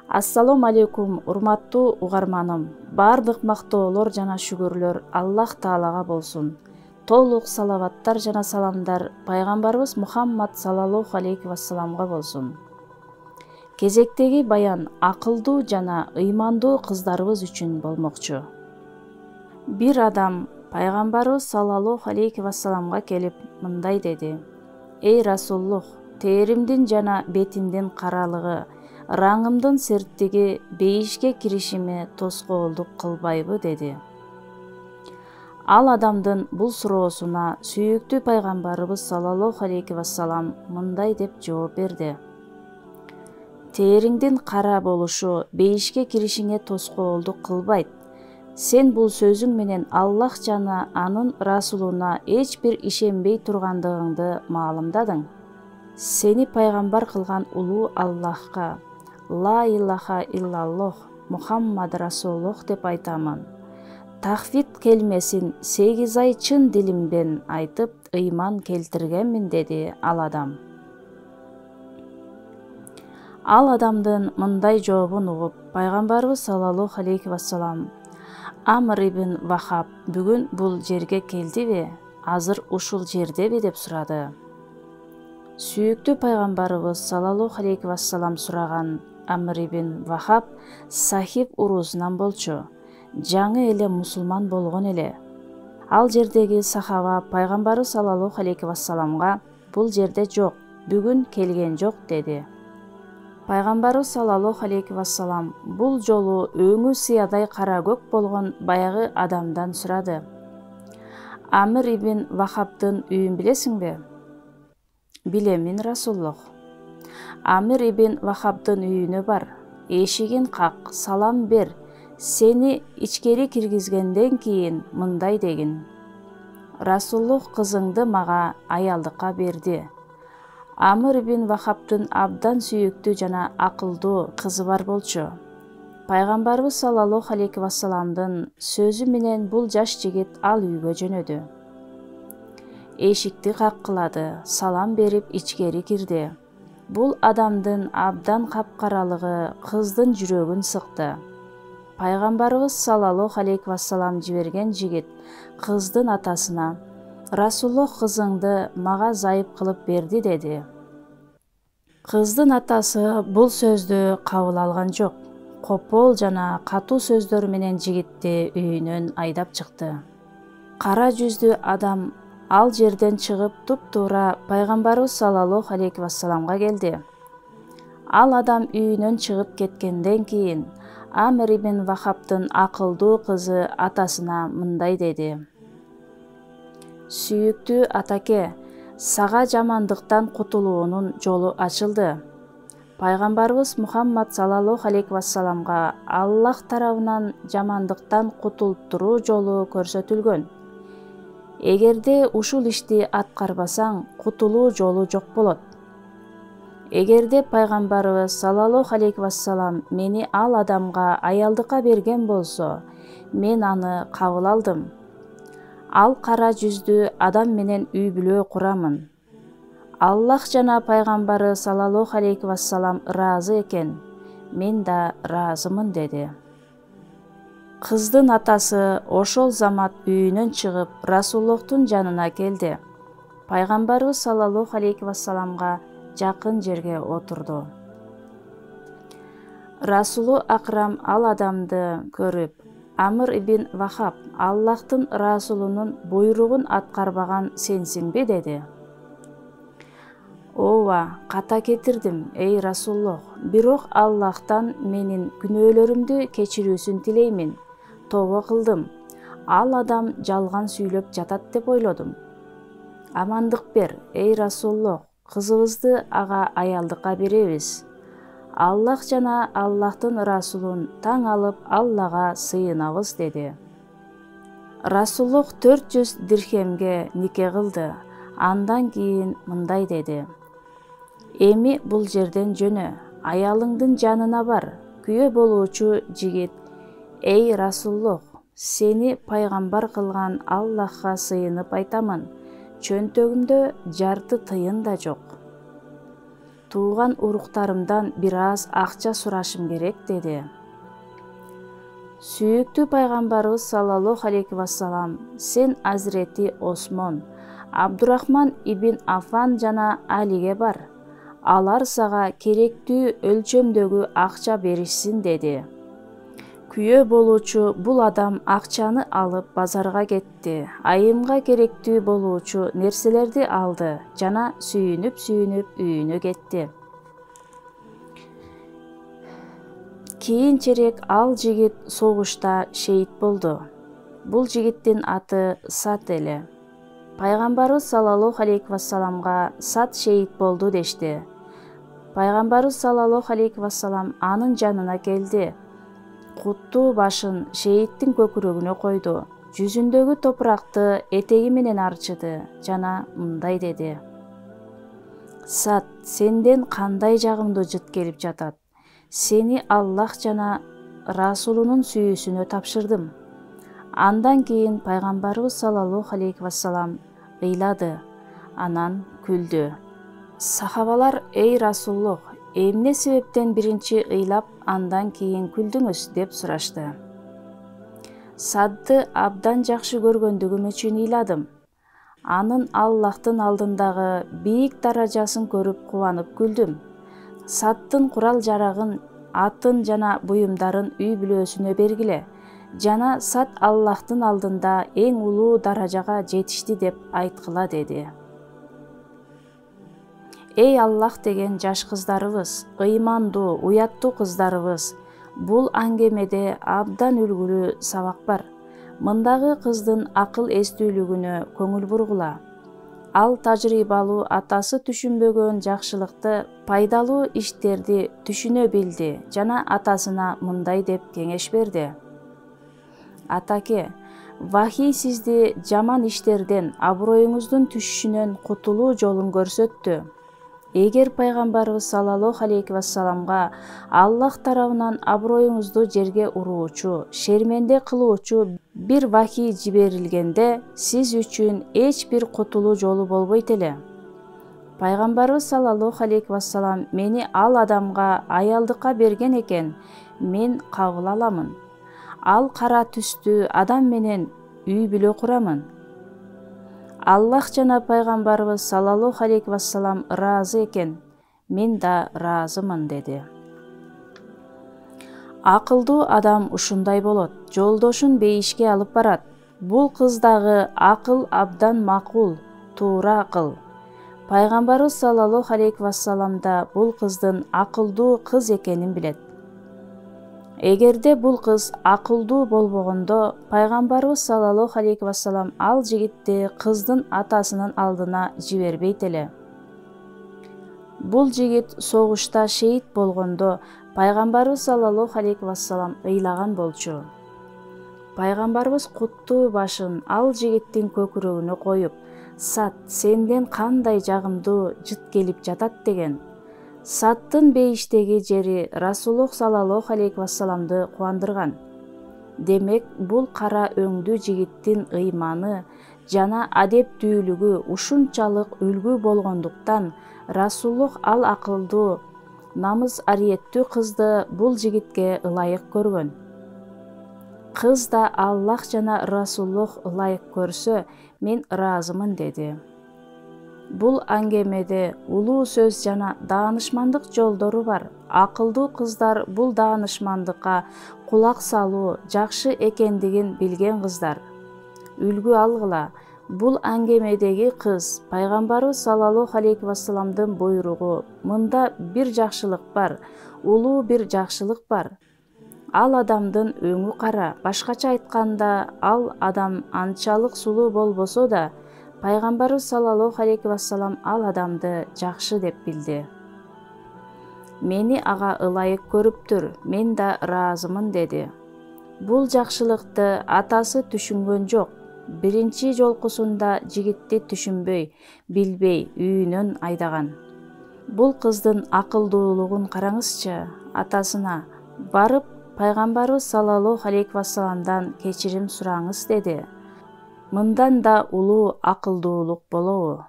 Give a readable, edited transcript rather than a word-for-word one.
Ассалому алейкум, урматтуу угарманым. Бардык мактоолор жана шүгүрлөр Аллах Таалага болсун. Толук салаваттар жана саламдар пайгамбарыбыз Мухаммад саллаллаху алейхи вассаламга болсун. Кезектеги баян акылдуу жана ыймандуу кыздарыбыз үчүн болмокчу. Бир адам пайгамбарыбыз саллаллаху алейхи вассаламга келип мындай деди: "Эй Расуллух, теримдин жана бетимдин каралыгы, раңымдын серттиги бейишке киришиме тоскоолдук кылбайбы?" деди. Ал адамдын бул суроосуна сүйүктүү пайгамбарыбыз саллаллаху алейхи вассалам мындай деп жооп берди: "Териңдин кара болушу бейишке киришиңе тоскоолдук кылбайт. Сен бул сөзүң менен Аллах жана анын расулуна эч бир ишенбей тургандыгыңды маалымдадың. Сени пайгамбар кылган улуу Аллахка ла илаха иллаллох Мухаммад Расулуллох деп айтамын. Тахвид келмесин 8 ай чын дилимден айтып ыйман келтиргенмин" деди ал адам. Ал адамдын мындай жообун угуп, пайгамбарыбыз саллаллаху алейхи вассалам: "Амр ибн Вахаб бүгүн бул жерге келдиби? Азыр ушул жердеби?" деп сурады. Сүйүктүү пайгамбарыбыз саллаллаху алейхи вассалам сураган Амр ибн Вахаб Сахиб уруусунан болчу. Жаңы эле мусулман болгон эле. Ал жердеги сахаба пайгамбарыбыз саллаллаху алейхи вассаламга: "Бул жерде жок, бүгүн келген жок" деди. Пайгамбарыбыз саллаллаху алейхи вассалам бул жолу өңү сыядай кара көк болгон баягы адамдан сурады: "Амр ибн Вахабдын үйүн билесиңби?" "Билемин, Расуллух." "Амир ибн Вахабдын үйүнө бар, эшигин как, салам бер. Сени ичкери киргизгенден кийин мындай дегин: Расуллух кызыңды мага аялдыкка берди. Амир ибн Вахабдын абдан сүйүктүү жана акылдуу кызы бар болчу. Пайгамбарыбыз саллаллаху алейхи вассаламдын сөзү менен бул жаш жигит ал үйгө жөнөдү. Эшикти каккылады, салам берип ичкери кирди. Бул адамдын абдан капкаралыгы кыздын жүрөгүн сыкты. Пайгамбарыбыз саллаллаху алейхи вассалам жиберген жигит кыздын атасына: "Расуллух кызыңды мага зайып кылып берди" деди. Кыздын атасы бул сөздү кабыл алган жок. Копол жана катуу сөздөр менен жигитти үйүнөн айдап чыкты. Кара жүздүү адам ал жерден чыгып туп-туура пайгамбарыбыз саллаллаху алейхи вассаламга келди. Ал адам үйүнөн чыгып кеткенден кийин Амр ибн Вахабдын акылдуу кызы атасына мындай деди: "Сүйүктүү атаке, сага жамандыктан кутулуунун жолу ачылды. Пайгамбарыбыз Мухаммад саллаллаху алейхи вассаламга Аллах тарабынан жамандыктан кутултуруу жолу көрсөтүлгөн. Эгерде ушул ишти аткарбасаң, кутулуу жолу жок болот. Эгерде пайгамбарыбыз саллаллаху алейхи вассалам мени ал адамга аялдыкка берген болсо, мен аны кабыл алдым. Ал кара жүздүү адам менен үй бүлө курамын. Аллах жана пайгамбары саллаллаху алейхи вассалам ыраазы экен, мен да ыраазымын" деди. Кыздын атасы ошол замат үйүнөн чыгып Расуллухтун жанына келди. Пайгамбарыбыз саллаллаху алейхи вассаламга жакын жерге отурду. Расулу акрам ал адамды көрүп: "Амр ибн Вахаб, Аллахтын расулунун буйругун аткарбаган сенсиңби?" деди. "Ооба, ката кетирдим, эй Расуллух. Бирок Аллахтан менин күнөөлөрүмдү кечирүүсүн тилеймин. Тобо кылдым. Ал адам жалган сүйлөп жатат деп ойлодум. Амандык бер, эй Расуллух, кызыбызды ага аялдыкка беребиз. Аллах жана Аллахтын расулун таң алып Аллага сыйынабыз" деди. Расуллух 400 дирхемге нике кылды. Андан кийин мындай деди: "Эми бул жерден жөнө, аялыңдын жанына бар. Күйөө болуучу жигит: Эй Расуллух, сени пайгамбар кылган Аллахка сыйынып айтамын, чөнтөгүмдө жарты тыйын да жок. тууган уруктарымдан бир аз акча сурашым керек деди. Сүйүктүү пайгамбарыбыз саллаллаху алейхи вассалам, сен Азирети Осмон, Абдурахман ибн Афан жана Алиге бар. Алар сага керектүү өлчөмдөгү акча беришсин деди. Күйөө болуучу бул адам акчаны алып базарга кетти. Айымга керектүү болуучу нерселерди алды жана сүйүнүп үйүнө кетти. Кийинчерээк ал жигит согушта шейит болду. Бул жигиттин аты Сад эле. Пайгамбарыбыз саллаллаху алейхи вассаламга Сад шейит болду дешти. Пайгамбарыбыз саллаллаху алейхи вассалам анын жанына келди. Куттуу башын шейиттин көкүрөгүнө койду. Жүзүндөгү топуракты этеги менен арчыды жана мындай деди. Сад, сенден кандай жагымдуу жыт келип жатат. Сени Аллах жана Расулунун сүйүүсүнө тапшырдым. Андан кийин пайгамбарыбыз саллаллаху алейхи вассалам ыйлады, анан күлдү. Сахабалар, эй Расуллух, эмне себептен биринчи ыйлап, андан кийин күлдүңүз деп сурашты. Садды абдан жакшы көргөндүгүм үчүн ыйладым. Анын Аллахтын алдындагы бийик даражасын көрүп кубанып күлдүм. Саддын курал жарагын, атын жана буюмдарын үй бүлөсүнө бергиле. Жана Сад Аллахтын алдында эң улуу даражага жетишти деп айткыла деди. Эй Аллах деген жаш кыздарыбыз, ыймандуу, уяттуу кыздарыбыз, бул аңгемеде абдан үлгүлүү сабак бар. Мындагы кыздын акыл эстүүлүгүнө көңүл бургула. Ал тажрыйбалуу, атасы түшүнбөгөн жакшылыкты, пайдалуу иштерди түшүнө билди жана атасына мындай деп кеңеш берди. Атаке, вахий сизди жаман иштерден, аброюңуздун түшүшүнөн кутулуу жолун көрсөттү. Эгер пайгамбарыбыз саллаллаху алейхи вассаламга Аллах тарабынан аброюңузду жерге уруучу, шерменде кылуучу бир вахий жиберилгенде, сиз үчүн эч бир кутулуу жолу болбойт эле. Пайгамбарыбыз саллаллаху алейхи вассалам мени ал адамга аялдыкка берген экен, мен кабыл аламын. Ал кара түстүү адам менен үй бүлө курамын. Аллах жана пайгамбарыбыз саллаллаху алейхи вассалам ыраазы экен, мен да ыраазымын деди. Акылдуу адам ушундай болот, жолдошун бейишке алып барат. Бул кыздагы акыл абдан макул, туура акыл. Пайгамбарыбыз саллаллаху алейхи вассалам да бул кыздын акылдуу кыз экенин билет. Эгерде бул кыз акылдуу болбогондо, пайгамбарыбыз саллаллаху алейхи вассалам ал жигитти кыздын атасынын алдына жибербейт эле. Бул жигит согушта шейит болгондо, пайгамбарыбыз саллаллаху алейхи вассалам ыйлаган болчу. Пайгамбарыбыз куттуу башын ал жигиттин көкүрөгүнө коюп, Сад, сенден кандай жагымдуу жыт келип жатат деген. Саддын бейиштеги жери Расулуллах саллаллаху алейхи вассаламды кубандырган. Демек, бул кара өңдүү жигиттин ыйманы жана адептүүлүгү ушунчалык үлгү болгондуктан, Расулуллах ал акылдуу, намыс ариеттүү кызды бул жигитке ылайык көргөн. Кыз да Аллах жана Расулуллах ылайык көрсө, мен ыраазымын деди. Бул аңгемеде улуу сөз жана даанышмандык жолдору бар. Акылдуу кыздар бул даанышмандыкка кулак салуу жакшы экендигин билген кыздар. Үлгү алгыла. Бул аңгемедеги кыз, пайгамбарыбыз саллаллаху алейхи вассаламдын буйругу, мында бир жакшылык бар, улуу бир жакшылык бар. Ал адамдын өңү кара, башкача айтканда, ал адам анчалык сулуу болбосо да, пайгамбарыбыз саллаллаху алейхи вассалам ал адамды жакшы деп билди. Мени ага ылайык көрүптүр, мен да ыраазымын деди. Бул жакшылыкты атасы түшүнгөн жок. Биринчи жолкусунда жигитти түшүнбөй, билбей, үйүнөн айдаган. Бул кыздын акылдуулугун караңызчы, атасына барып, пайгамбарыбыз саллаллаху алейхи вассаламдан кечирим сураңыз деди. Мындан да улуу акылдуулук болобу?